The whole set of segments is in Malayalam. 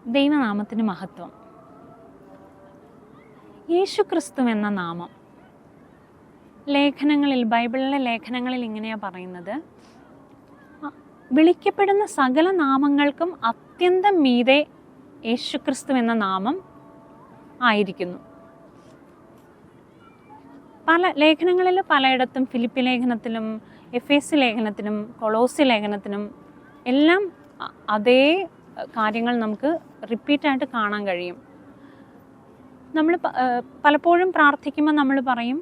ദൈവനാമത്തിന് മഹത്വം. യേശു ക്രിസ്തു എന്ന നാമം ലേഖനങ്ങളിൽ, ബൈബിളിലെ ലേഖനങ്ങളിൽ ഇങ്ങനെയാണ് പറയുന്നത്: വിളിക്കപ്പെടുന്ന സകല നാമങ്ങൾക്കും അത്യന്തം മീതെ യേശു ക്രിസ്തു എന്ന നാമം ആയിരിക്കുന്നു. പല ലേഖനങ്ങളിൽ പലയിടത്തും, ഫിലിപ്പി ലേഖനത്തിലും എഫേസ്യ ലേഖനത്തിനും കൊളോസ്യ ലേഖനത്തിനും എല്ലാം അതേ കാര്യങ്ങൾ നമുക്ക് റിപ്പീറ്റായിട്ട് കാണാൻ കഴിയും. നമ്മൾ പലപ്പോഴും പ്രാർത്ഥിക്കുമ്പോൾ നമ്മൾ പറയും,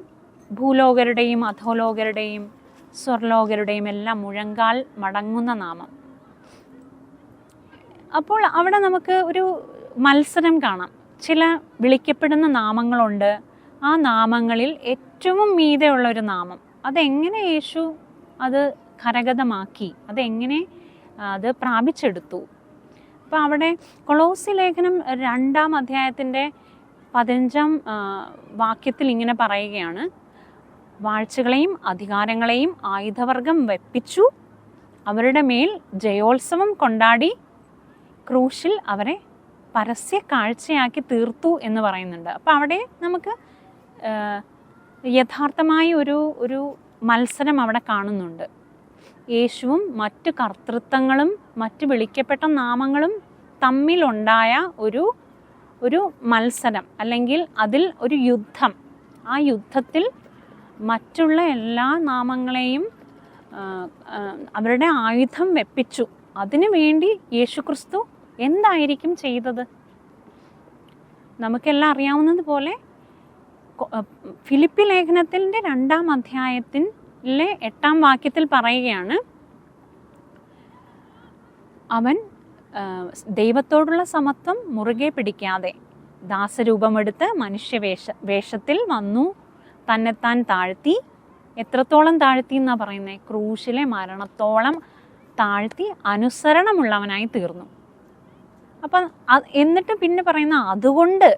ഭൂലോകരുടെയും അധോലോകരുടെയും സ്വർലോകരുടെയും എല്ലാം മുഴങ്കാൽ മടങ്ങുന്ന നാമം. അപ്പോൾ അവിടെ നമുക്ക് ഒരു മത്സരം കാണാം. ചില വിളിക്കപ്പെടുന്ന നാമങ്ങളുണ്ട്. ആ നാമങ്ങളിൽ ഏറ്റവും മീതെ ഉള്ളൊരു നാമം, അതെങ്ങനെ യേശു അത് കരഗതമാക്കി, അതെങ്ങനെ അത് പ്രാപിച്ചെടുത്തു. അപ്പോൾ അവിടെ കൊളോസ്യ ലേഖനം 2-ാം അധ്യായത്തിൻ്റെ 15-ാം വാക്യത്തിൽ ഇങ്ങനെ പറയുകയാണ്: വാഴ്ചകളെയും അധികാരങ്ങളെയും ആയുധവർഗം വെപ്പിച്ചു, അവരുടെ മേൽ ജയോത്സവം കൊണ്ടാടി, ക്രൂശിൽ അവരെ പരസ്യ കാഴ്ചയാക്കി തീർത്തു എന്ന് പറയുന്നുണ്ട്. അപ്പോൾ അവിടെ നമുക്ക് യഥാർത്ഥമായ ഒരു മത്സരം അവിടെ കാണുന്നുണ്ട്. യേശുവും മറ്റ് കർത്തൃത്വങ്ങളും മറ്റ് വിളിക്കപ്പെട്ട നാമങ്ങളും തമ്മിലുണ്ടായ ഒരു മത്സരം, അല്ലെങ്കിൽ അതിൽ ഒരു യുദ്ധം. ആ യുദ്ധത്തിൽ മറ്റുള്ള എല്ലാ നാമങ്ങളെയും അവരുടെ ആയുധം വെപ്പിച്ചു. അതിനു വേണ്ടി യേശുക്രിസ്തു എന്തായിരിക്കും ചെയ്തത്? നമുക്കെല്ലാം അറിയാവുന്നതുപോലെ ഫിലിപ്പി ലേഖനത്തിൻ്റെ 2-ാം അധ്യായത്തിലെ 8-ാം വാക്യത്തിൽ പറയുകയാണ്: അവൻ ദൈവത്തോടുള്ള സമത്വം മുറുകെ പിടിക്കാതെ ദാസരൂപമെടുത്ത് വേഷത്തിൽ വന്നു, തന്നെത്താൻ താഴ്ത്തി. എത്രത്തോളം താഴ്ത്തി എന്നാണ് പറയുന്നത്? ക്രൂശിലെ മരണത്തോളം താഴ്ത്തി അനുസരണമുള്ളവനായി തീർന്നു. അപ്പം എന്നിട്ട് പിന്നെ പറയുന്ന, അതുകൊണ്ട്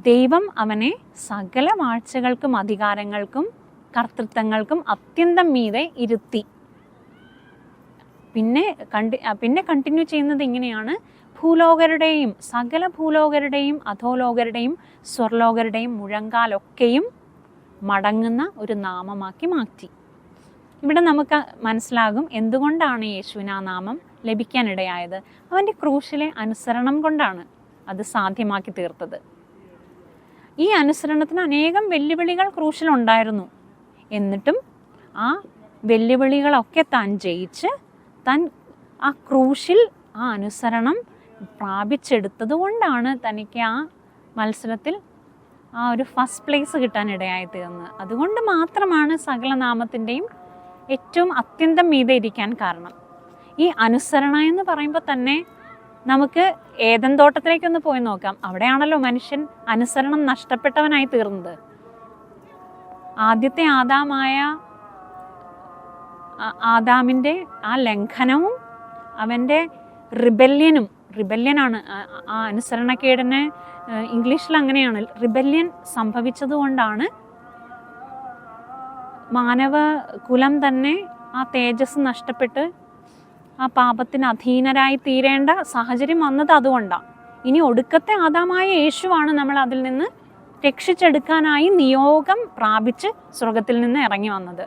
ദൈവം അവനെ സകല വാഴ്ചകൾക്കും അധികാരങ്ങൾക്കും കർത്തൃത്വങ്ങൾക്കും അത്യന്തം മീതെ ഇരുത്തി. പിന്നെ കണ്ടിന്യൂ ചെയ്യുന്നത് ഇങ്ങനെയാണ്: ഭൂലോകരുടെയും സകല ഭൂലോകരുടെയും അധോലോകരുടെയും സ്വർലോകരുടെയും മുഴങ്കാലൊക്കെയും മടങ്ങുന്ന ഒരു നാമമാക്കി മാറ്റി. ഇവിടെ നമുക്ക് മനസ്സിലാകും എന്തുകൊണ്ടാണ് യേശുവിന് ആ നാമം ലഭിക്കാനിടയായത്. അവൻ്റെ ക്രൂശിലെ അനുസരണം കൊണ്ടാണ് അത് സാധ്യമാക്കി തീർത്തത്. ഈ അനുസരണത്തിന് അനേകം വെല്ലുവിളികൾ ക്രൂശിലുണ്ടായിരുന്നു. എന്നിട്ടും ആ വെല്ലുവിളികളൊക്കെ താൻ ജയിച്ച് താൻ ആ ക്രൂശിൽ ആ അനുസരണം പ്രാപിച്ചെടുത്തത് കൊണ്ടാണ് തനിക്ക് ആ മത്സരത്തിൽ ആ ഒരു ഫസ്റ്റ് പ്ലേസ് കിട്ടാനിടയായി തീർന്നത്. അതുകൊണ്ട് മാത്രമാണ് സകല നാമത്തിൻ്റെയും ഏറ്റവും അത്യന്തം മീതെ ഇരിക്കാൻ കാരണം. ഈ അനുസരണ എന്ന് പറയുമ്പോൾ തന്നെ നമുക്ക് ഏദൻ തോട്ടത്തിലേക്കൊന്ന് പോയി നോക്കാം. അവിടെയാണല്ലോ മനുഷ്യൻ അനുസരണം നഷ്ടപ്പെട്ടവനായി തീർന്നത്. ആദ്യത്തെ ആദാമിൻ്റെ ആ ലംഘനവും അവൻ്റെ റിബല്യനാണ് ആ അനുസരണക്കേടിനെ ഇംഗ്ലീഷിൽ അങ്ങനെയാണ്, റിബല്യൻ സംഭവിച്ചതുകൊണ്ടാണ് മാനവ കുലം തന്നെ ആ തേജസ് നഷ്ടപ്പെട്ട് ആ പാപത്തിന് അധീനരായി തീരേണ്ട സാഹചര്യം വന്നത് അതുകൊണ്ടാണ്. ഇനി ഒടുക്കത്തെ ആദാമായ യേശുവാണ് നമ്മൾ അതിൽ നിന്ന് രക്ഷിച്ചെടുക്കാനായി നിയോഗം പ്രാപിച്ച് സ്വർഗത്തിൽ നിന്ന് ഇറങ്ങി വന്നത്.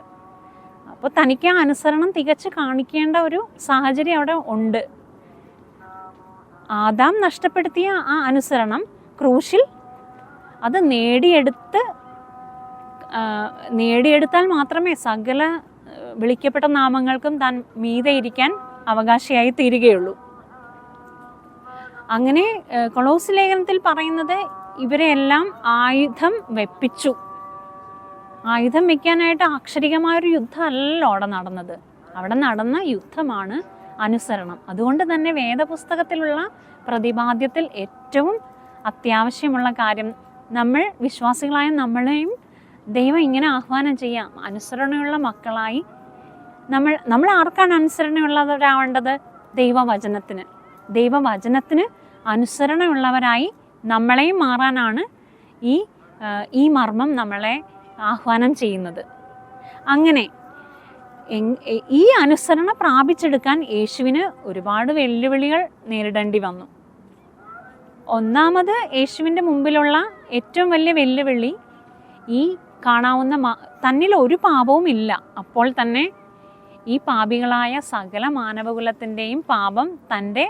അപ്പോൾ തനിക്ക് ആ അനുസരണം തികച്ച് കാണിക്കേണ്ട ഒരു സാഹചര്യം അവിടെ ഉണ്ട്. ആദാം നഷ്ടപ്പെടുത്തിയ ആ അനുസരണം ക്രൂശിൽ അത് നേടിയെടുത്താൽ മാത്രമേ സകല വിളിക്കപ്പെട്ട നാമങ്ങൾക്കും താൻ മീതെ ഇരിക്കാൻ അവകാശിയായി തീരുകയുള്ളൂ. അങ്ങനെ കൊളോസ്യ ലേഖനത്തിൽ പറയുന്നത് ഇവരെല്ലാം ആയുധം വെപ്പിച്ചു. ആയുധം വെക്കാനായിട്ട് അക്ഷരികമായൊരു യുദ്ധമല്ല അവിടെ നടന്നത്. അവിടെ നടന്ന യുദ്ധമാണ് അനുസരണം. അതുകൊണ്ട് തന്നെ വേദപുസ്തകത്തിലുള്ള പ്രതിപാദ്യത്തിൽ ഏറ്റവും അത്യാവശ്യമുള്ള കാര്യം, നമ്മൾ വിശ്വാസികളായ നമ്മളെയും ദൈവം ഇങ്ങനെ ആഹ്വാനം ചെയ്യാം, അനുസരണയുള്ള മക്കളായി. നമ്മൾ ആർക്കാണ് അനുസരണയുള്ളവരാവേണ്ടത്? ദൈവവചനത്തിന് അനുസരണയുള്ളവരായി നമ്മളെയും മാറാനാണ് ഈ മർമ്മം നമ്മളെ ആഹ്വാനം ചെയ്യുന്നത്. അങ്ങനെ ഈ അനുസരണ പ്രാപിച്ചെടുക്കാൻ യേശുവിന് ഒരുപാട് വെല്ലുവിളികൾ നേരിടേണ്ടി വന്നു. ഒന്നാമത് യേശുവിൻ്റെ മുമ്പിലുള്ള ഏറ്റവും വലിയ വെല്ലുവിളി ഈ കാണാവുന്ന തന്നിൽ ഒരു പാപവും ഇല്ല. അപ്പോൾ തന്നെ ഈ പാപികളായ സകല മാനവകുലത്തിൻ്റെയും പാപം തൻ്റെ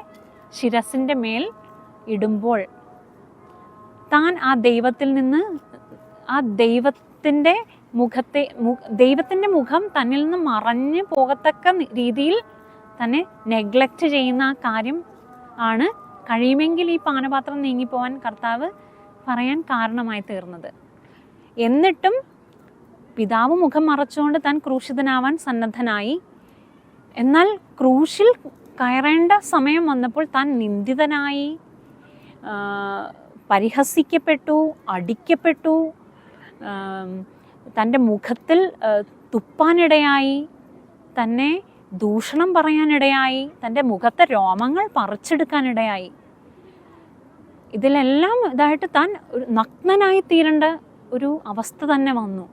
ശിരസിൻ്റെ മേൽ ഇടുമ്പോൾ താൻ ആ ദൈവത്തിൽ നിന്ന് ആ ദൈവത്തിൻ്റെ ദൈവത്തിൻ്റെ മുഖം തന്നിൽ നിന്ന് മറഞ്ഞു പോകത്തക്ക രീതിയിൽ തന്നെ നെഗ്ലക്റ്റ് ചെയ്യുന്ന ആ കാര്യം ആണ് കഴിയുമെങ്കിൽ ഈ പാനപാത്രം നീങ്ങിപ്പോവാൻ കർത്താവ് പറയാൻ കാരണമായി തീർന്നത്. എന്നിട്ടും പിതാവ് മുഖം മറച്ചുകൊണ്ട് താൻ ക്രൂശിതനാവാൻ സന്നദ്ധനായി. എന്നാൽ ക്രൂശിൽ കയറേണ്ട സമയം വന്നപ്പോൾ താൻ നിന്ദിതനായി, പരിഹസിക്കപ്പെട്ടു, അടിക്കപ്പെട്ടു, തൻ്റെ മുഖത്തിൽ തുപ്പാനിടയായി, തന്നെ ദൂഷണം പറയാനിടയായി, തൻ്റെ മുഖത്തെ രോമങ്ങൾ പറിച്ചെടുക്കാനിടയായി. ഇതിലെല്ലാം ഇതായിട്ട് താൻ നഗ്നനായി തീരേണ്ട ഒരു അവസ്ഥ തന്നെ വന്നു.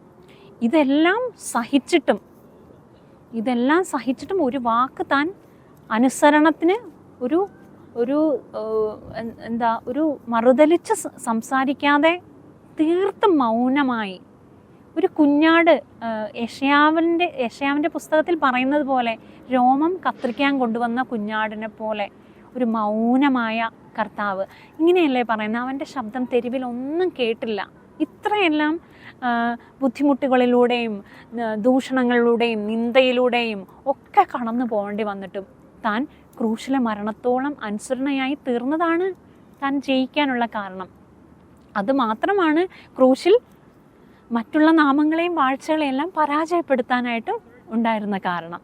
ഇതെല്ലാം സഹിച്ചിട്ടും ഒരു വാക്ക് താൻ അനുസരണത്തിന് ഒരു മറുതലിച്ച് സംസാരിക്കാതെ തീർത്തും മൗനമായി ഒരു കുഞ്ഞാട്, യെശയ്യാവിൻ്റെ പുസ്തകത്തിൽ പറയുന്നത് പോലെ രോമം കത്രിക്കാൻ കൊണ്ടുവന്ന കുഞ്ഞാടിനെ പോലെ ഒരു മൗനമായ കർത്താവ്. ഇങ്ങനെയല്ലേ പറയുന്നത്? അവൻ്റെ ശബ്ദം തെരുവിൽ ഒന്നും കേട്ടില്ല. ഇത്രയെല്ലാം ബുദ്ധിമുട്ടുകളിലൂടെയും ദൂഷണങ്ങളിലൂടെയും നിന്ദയിലൂടെയും ഒക്കെ കടന്നു പോകേണ്ടി വന്നിട്ടും താൻ ക്രൂശിലെ മരണത്തോളം അനുസരണയായി തീർന്നതാണ് താൻ ജയിക്കാനുള്ള കാരണം. അതുമാത്രമാണ് ക്രൂശിൽ മറ്റുള്ള നാമങ്ങളെയും വാഴ്ചകളെയും എല്ലാം പരാജയപ്പെടുത്താനായിട്ട് ഉണ്ടായിരുന്ന കാരണം.